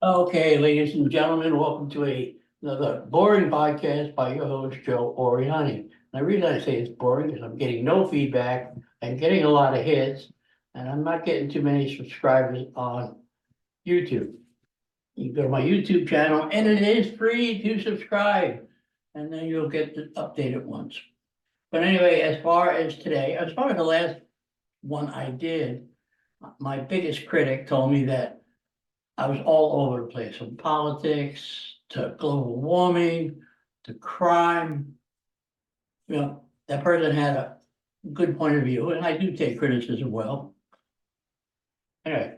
Okay, ladies and gentlemen, welcome to another boring podcast by your host, Joe Oriani. And the reason I say it's boring is I'm getting no feedback, I'm getting a lot of hits, and I'm not getting too many subscribers on YouTube. You can go to my YouTube channel and it is free to subscribe, and then you'll get the updated ones. But anyway, as far as today, as far as the last one I did, my biggest critic told me that I was all over the place, from politics to global warming to crime. That person had a good point of view, and I do take criticism well. Anyway,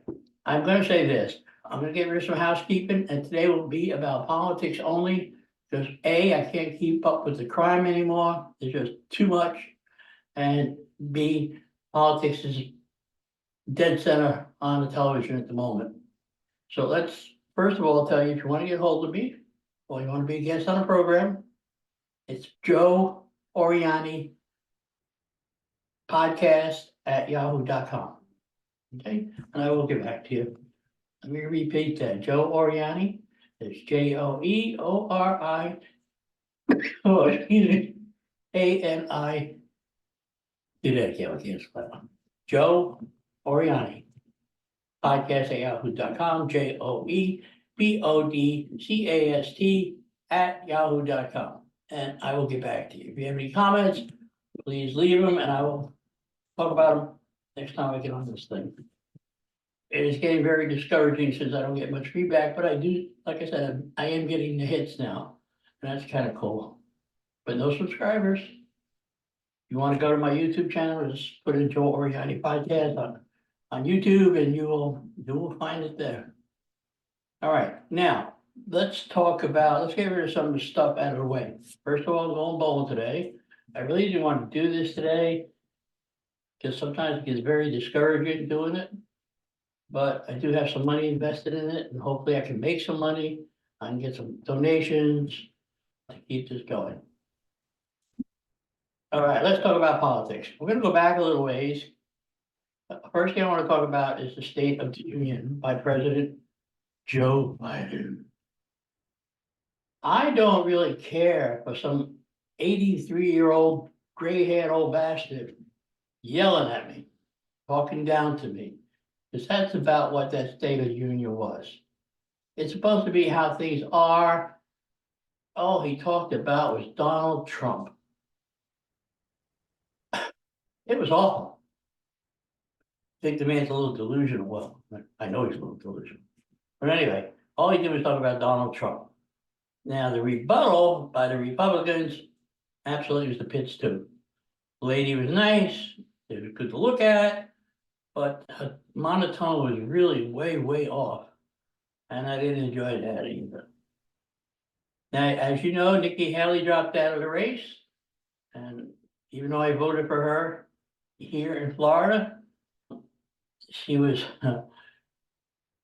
I'm gonna say this, I'm gonna get rid of some housekeeping, and today will be about politics only. Because A, I can't keep up with the crime anymore, there's just too much. And B, politics is dead center on the television at the moment. So let's, first of all, tell you, if you want to get hold of me, or you want to be a guest on a program, it's Joe Oriani podcast@yahoo.com. Okay, and I will get back to you. Let me repeat that. Joe Oriani, it's Joeori, oh, excuse me, ANI. Do that again, I can't spell it. Joe Oriani podcast@yahoo.com, JOEPODCAST@yahoo.com. And I will get back to you. If you have any comments, please leave them and I will talk about them next time I get on this thing. It is getting very discouraging since I don't get much feedback, but I do, like I said, I am getting the hits now. And that's kind of cool. But no subscribers. You want to go to my YouTube channel, just put in Joe Oriani podcast on YouTube and you will find it there. All right, now, let's get rid of some of the stuff out of the way. First of all, I'm going bowling today. I really didn't want to do this today. Because sometimes it gets very discouraging doing it. But I do have some money invested in it and hopefully I can make some money. I can get some donations to keep this going. All right, let's talk about politics. We're gonna go back a little ways. First thing I want to talk about is the State of the Union by President Joe Biden. I don't really care for some 83-year-old gray-haired old bastard yelling at me, talking down to me, because that's about what that State of the Union was. It's supposed to be how things are. All he talked about was Donald Trump. It was awful. I think the man's a little delusional. Well, I know he's a little delusional. But anyway, all he did was talk about Donald Trump. Now, the rebuttal by the Republicans absolutely was the pits too. The lady was nice, it was good to look at, but her monotone was really way, way off. And I didn't enjoy that either. Now, as you know, Nikki Haley dropped out of the race. And even though I voted for her here in Florida, she was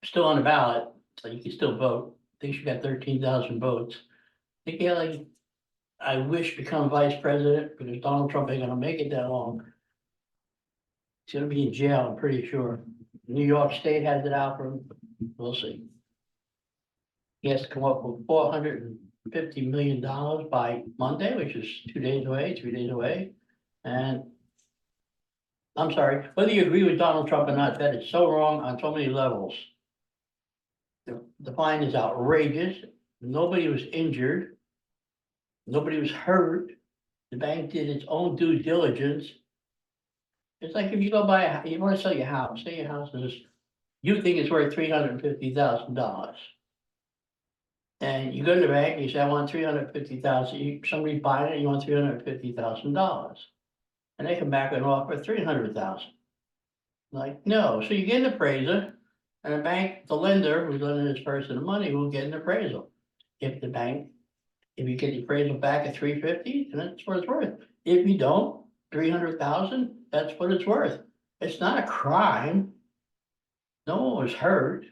still on the ballot, so you can still vote. I think she got 13,000 votes. Nikki Haley, I wish, become vice president because Donald Trump ain't gonna make it that long. He's gonna be in jail, I'm pretty sure. New York State has it out for him. We'll see. He has to come up with $450 million by Monday, which is 2 days away, 3 days away. And I'm sorry, whether you agree with Donald Trump or not, that is so wrong on so many levels. The fine is outrageous. Nobody was injured. Nobody was hurt. The bank did its own due diligence. It's like if you go buy you want to sell your house, say your house is, you think it's worth $350,000. And you go to the bank and you say, I want 350,000, somebody's buying it, you want $350,000. And they come back and offer 300,000. Like, no, so you get an appraiser, and the bank, the lender who's lending this person the money will get an appraisal. If you get the appraisal back at 350, then that's what it's worth. If you don't, 300,000, that's what it's worth. It's not a crime. No one was hurt.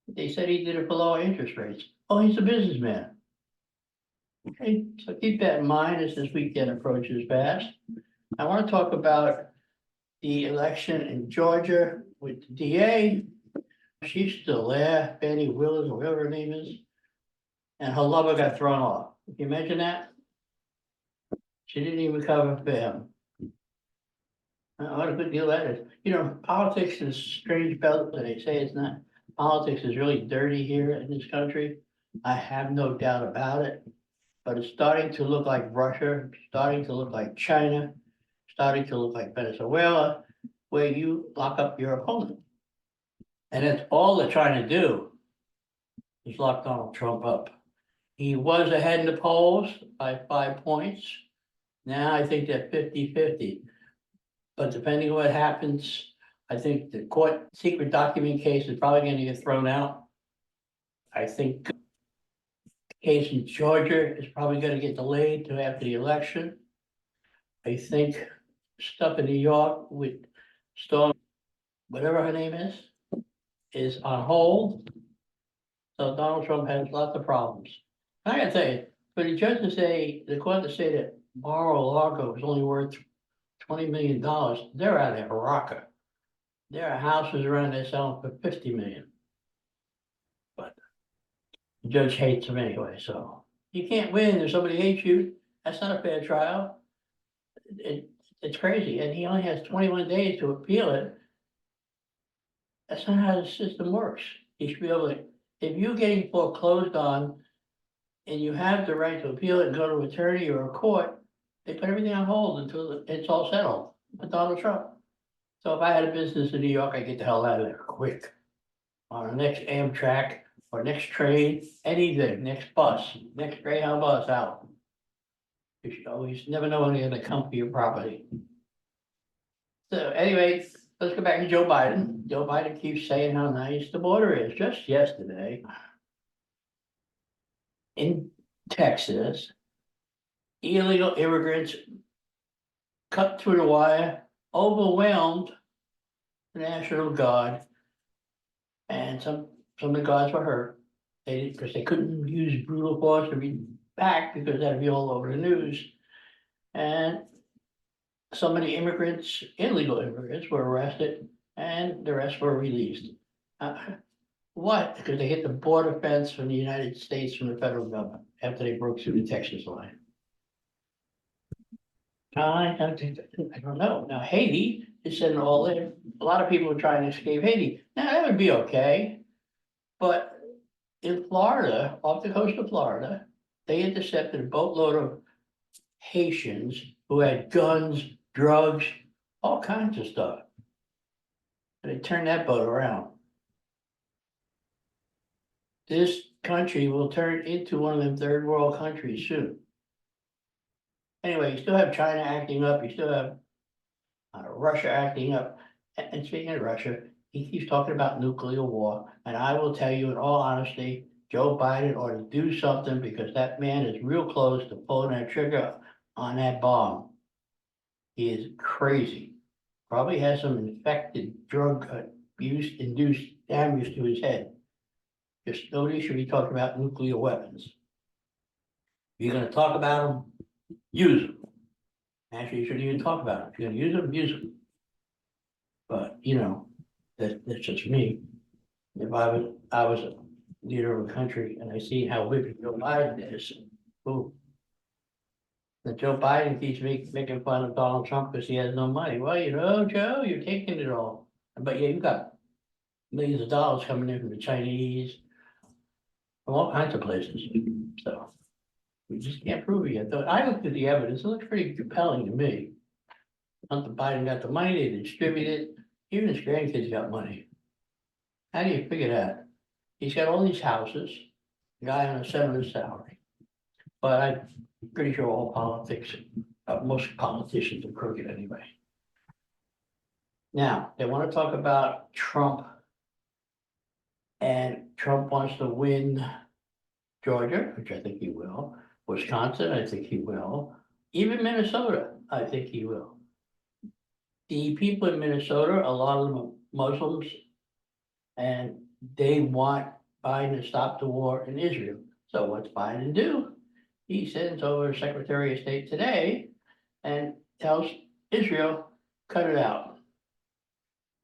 They said he did it for lower interest rates. Oh, he's a businessman. Okay, so keep that in mind as this weekend approaches fast. I want to talk about the election in Georgia with the DA. She's still there, Fannie Willis, or whatever her name is. And her lover got thrown off. Can you imagine that? She didn't even cover for him. What a good deal that is. You know, politics is strange belt, that they say it's not. Politics is really dirty here in this country. I have no doubt about it. But it's starting to look like Russia, starting to look like China, starting to look like Venezuela, where you lock up your opponent. And that's all they're trying to do is lock Donald Trump up. He was ahead in the polls by 5 points. Now I think they're 50-50. But depending on what happens, I think the court secret document case is probably gonna get thrown out. I think the case in Georgia is probably gonna get delayed to after the election. I think stuff in New York with Storm, whatever her name is on hold. So Donald Trump has lots of problems. I gotta tell you, for the judge to say, the court to say that Mar-a-Lago is only worth $20 million, they're out of Baraka. There are houses around there selling for 50 million. But the judge hates him anyway, so you can't win if somebody hates you. That's not a fair trial. It's crazy, and he only has 21 days to appeal it. That's not how the system works. He should be able to, if you're getting foreclosed on and you have the right to appeal it and go to an attorney or a court, they put everything on hold until it's all settled with Donald Trump. So if I had a business in New York, I'd get the hell out of there quick. On the next Amtrak or next train, anything, next bus, next Greyhound bus out. You should always never know when you're gonna come for your property. So anyway, let's go back to Joe Biden. Joe Biden keeps saying how nice the border is. Just yesterday in Texas, illegal immigrants cut through the wire, overwhelmed the National Guard. And some of the guards were hurt. Because they couldn't use brutal force to be back because that'd be all over the news. And some of the immigrants, illegal immigrants, were arrested and the rest were released. What? Because they hit the border fence from the United States from the federal government after they broke through the Texas line. I don't know. Now Haiti is sitting all in. A lot of people are trying to escape Haiti. Now that would be okay. But in Florida, off the coast of Florida, they intercepted a boatload of Haitians who had guns, drugs, all kinds of stuff. And they turned that boat around. This country will turn into one of them third world countries soon. Anyway, you still have China acting up, you still have Russia acting up. And speaking of Russia, he keeps talking about nuclear war, and I will tell you in all honesty, Joe Biden ought to do something because that man is real close to pulling that trigger on that bomb. He is crazy. Probably has some infected drug abuse induced damage to his head. Just nobody should be talking about nuclear weapons. If you're gonna talk about them, use them. Actually, you shouldn't even talk about them. If you're gonna use them, use them. But, you know, that's just me. If I was a leader of a country and I see how wicked Joe Biden is, ooh. That Joe Biden keeps making fun of Donald Trump because he has no money. Well, you know, Joe, you're taking it all. But yeah, you got millions of dollars coming in from the Chinese, from all kinds of places. So we just can't prove it yet. Though I looked at the evidence, it looks pretty compelling to me. Hunter Biden got the money, they distributed it. Even his grandkids got money. How do you figure that? He's got all these houses, the guy on a senator's salary. But I'm pretty sure all politics, most politicians are crooked anyway. Now, they want to talk about Trump. And Trump wants to win Georgia, which I think he will. Wisconsin, I think he will. Even Minnesota, I think he will. The people in Minnesota, a lot of them are Muslims, and they want Biden to stop the war in Israel. So what's Biden do? He sends over Secretary of State today and tells Israel, cut it out.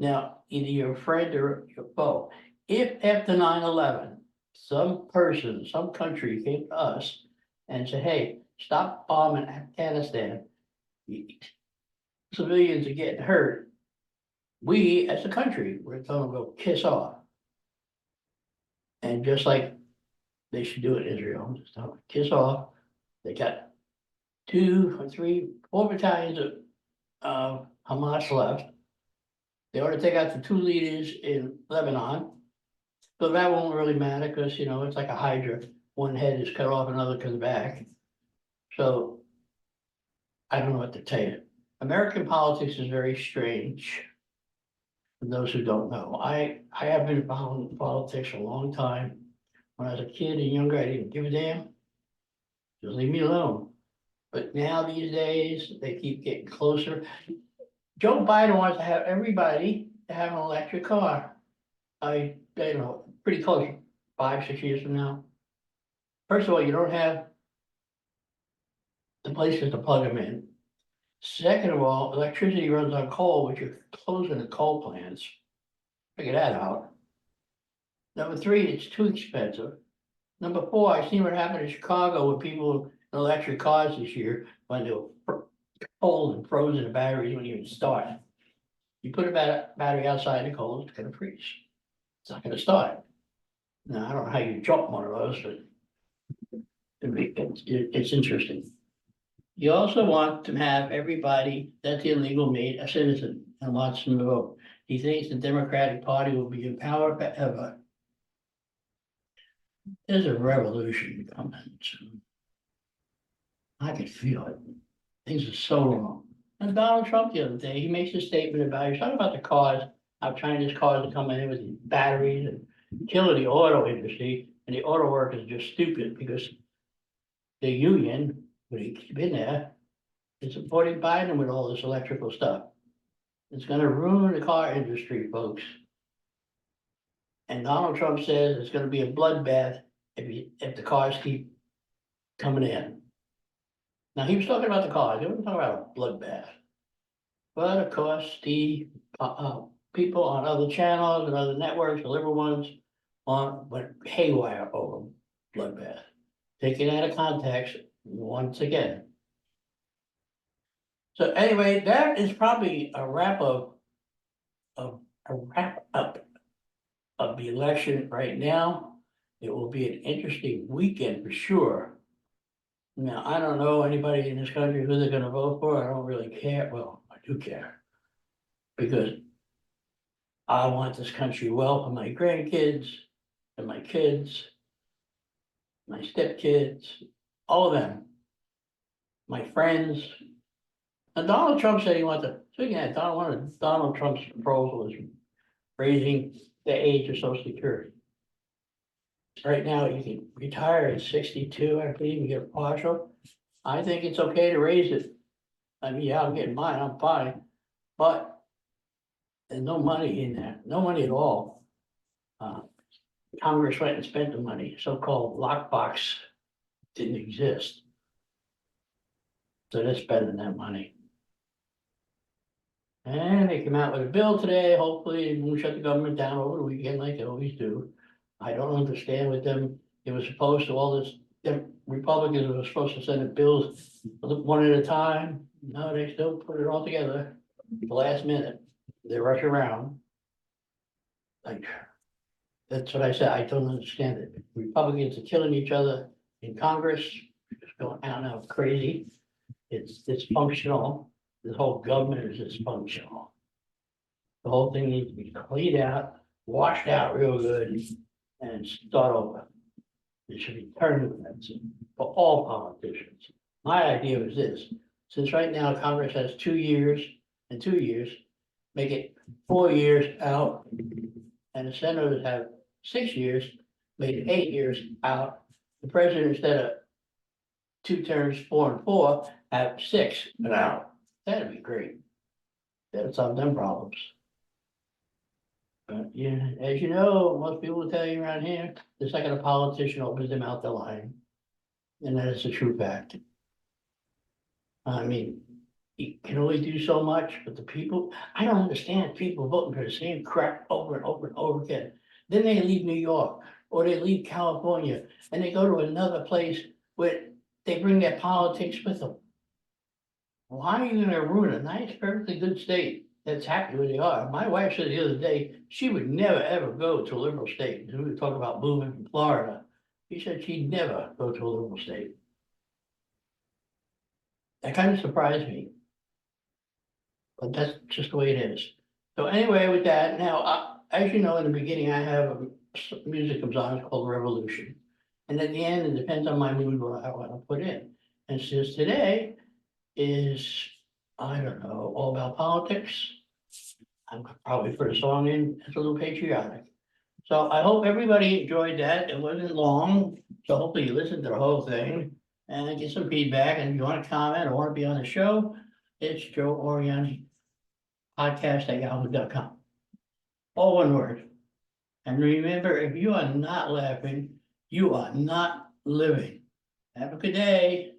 Now, either you're a friend or you're a foe. if after 9/11, some person, some country came to us and said, hey, stop bombing Afghanistan. Civilians are getting hurt. We, as a country, we're telling them to go kiss off. And just like they should do it in Israel, just tell them to kiss off. They got 2 or 3, 4 battalions of Hamas left. They ought to take out the 2 leaders in Lebanon. So that won't really matter because, you know, it's like a hydra. One head is cut off, another comes back. So I don't know what to tell you. American politics is very strange. For those who don't know, I have been following politics a long time. When I was a kid and younger, I didn't give a damn. Just leave me alone. But now these days, they keep getting closer. Joe Biden wants to have everybody to have an electric car. I know, pretty close, 5, 6 years from now. First of all, you don't have the places to plug them in. Second of all, electricity runs on coal, which are closing the coal plants. Figure that out. Number 3, it's too expensive. Number 4, I seen what happened in Chicago with people in electric cars this year when they were cold and frozen, the batteries wouldn't even start. You put a battery outside the cold, it's gonna freeze. It's not gonna start. Now, I don't know how you jump one of those, but it's interesting. You also want to have everybody that's illegal made a citizen and wants them to vote. He thinks the Democratic Party will be in power forever. There's a revolution coming soon. I can feel it. Things are so wrong. And Donald Trump the other day, he makes a statement about, he's talking about the cars, how Chinese cars are coming in with these batteries and killing the auto industry, and the auto workers are just stupid because the union, when he's been there, is supporting Biden with all this electrical stuff. It's gonna ruin the car industry, folks. And Donald Trump says it's gonna be a bloodbath if the cars keep coming in. Now, he was talking about the cars, he wasn't talking about a bloodbath. But of course, the people on other channels and other networks, the liberal ones, went haywire over bloodbath. Taken out of context once again. So anyway, that is probably a wrap up of the election right now. It will be an interesting weekend for sure. Now, I don't know anybody in this country who they're gonna vote for. I don't really care. Well, I do care. Because I want this country well for my grandkids and my kids, my stepkids, all of them, my friends. And Donald Trump said he wanted to, speaking of that, one of Donald Trump's proposal is raising the age of Social Security. Right now, you can retire at 62, I believe, you get a partial. I think it's okay to raise it. I mean, yeah, I'm getting mine, I'm fine, but there's no money in there, no money at all. Congress went and spent the money, so-called lockbox didn't exist. So they're spending that money. And they came out with a bill today, hopefully it won't shut the government down over the weekend like they always do. I don't understand with them, it was supposed to, all this, the Republicans were supposed to send the bills one at a time. No, they still put it all together, the last minute, they rush around. Like, that's what I said, I don't understand it. Republicans are killing each other in Congress, it's going out now crazy. It's dysfunctional, this whole government is dysfunctional. The whole thing needs to be cleaned out, washed out real good, and start over. It should be turned for all politicians. My idea was this, since right now Congress has 2 years and 2 years, make it 4 years out. And the senators have 6 years, made it 8 years out. The president, instead of 2 terms, 4 and 4, have 6 and out. That'd be great. That'd solve them problems. But yeah, as you know, most people will tell you around here, the second a politician opens their mouth, they're lying. And that is a true fact. I mean, you can only do so much, but the people, I don't understand people voting for the same crap over and over and over again. Then they leave New York, or they leave California, and they go to another place where they bring their politics with them. Why are you gonna ruin a nice, perfectly good state that's happy where they are? My wife said the other day, she would never, ever go to a liberal state. We were talking about moving from Florida. She said she'd never go to a liberal state. That kind of surprised me. But that's just the way it is. So anyway, with that, now, as you know, in the beginning, I have music comes on, it's called Revolution. And at the end, it depends on my mood, what I want to put in. And since today is, I don't know, all about politics, I'm probably put a song in, it's a little patriotic. So I hope everybody enjoyed that. It wasn't long, so hopefully you listened to the whole thing and get some feedback. And if you want to comment or want to be on the show, it's Joe Oriani podcast@yahoo.com. All one word. And remember, if you are not laughing, you are not living. Have a good day.